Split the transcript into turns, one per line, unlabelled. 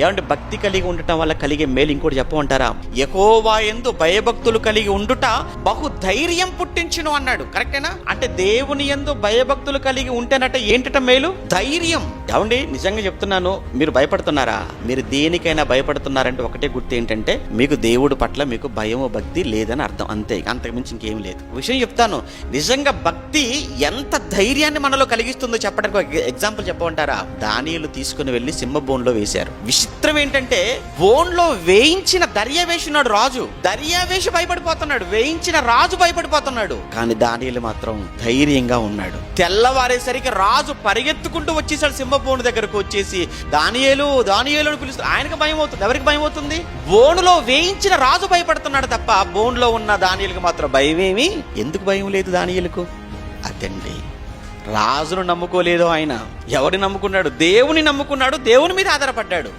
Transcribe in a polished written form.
ఏమంటే భక్తి కలిగి ఉండటం వల్ల కలిగే మేలు ఇంకోటి చెప్పమంటారా? యెహోవా యందు భయభక్తులు కలిగి ఉండుట బహు ధైర్యం పుట్టించును అన్నాడు. కరెక్టేనా? అంటే దేవుని యందు భయభక్తులు కలిగి ఉంటేనట ఏంటట మేలు? ధైర్యం. ఏమండి నిజంగా చెప్తున్నాను, మీరు భయపడుతున్నారా? మీరు దేనికైనా భయపడుతున్నారంటే ఒకటే గుర్తు ఏంటంటే మీకు దేవుడు పట్ల మీకు భయము భక్తి లేదని అర్థం, అంతే, అంతకుమించి ఇంకేం లేదు. విషయం చెప్తాను, నిజంగా భక్తి ఎంత ధైర్యాన్ని మనలో కలిగిస్తుందో చెప్పడానికి ఒక ఎగ్జాంపుల్ చెప్పమంటారా? దానియేలు తీసుకుని వెళ్ళి సింహ బోన్లో వేశారు. విచిత్రం ఏంటంటే బోన్లో వేయించిన దర్యావేషున్నాడు రాజు, దర్యావేషు భయపడిపోతున్నాడు, వేయించిన రాజు భయపడిపోతున్నాడు. కానీ దానియేలు మాత్రం ధైర్యంగా ఉన్నాడు. తెల్లవారేసరికి రాజు పరిగెత్తుకుంటూ వచ్చేసాడు సింహ బోను దగ్గరకు. వచ్చేసి దానియేలు దానియేలు అని పిలుస్తాడు. ఆయనకు భయం అవుతుంది. ఎవరికి భయం అవుతుంది? బోనులో వేయించిన రాజు భయపడుతున్నాడు తప్ప బోన్లో ఉన్న దానియేలుకు మాత్రం భయమేమి? ఎందుకు భయం లేదు దానియేలుకు? అదండి, రాజును నమ్ముకోలేదు ఆయన. ఎవరిని నమ్ముకున్నాడు? దేవుని నమ్ముకున్నాడు, దేవుని మీద ఆధారపడ్డాడు.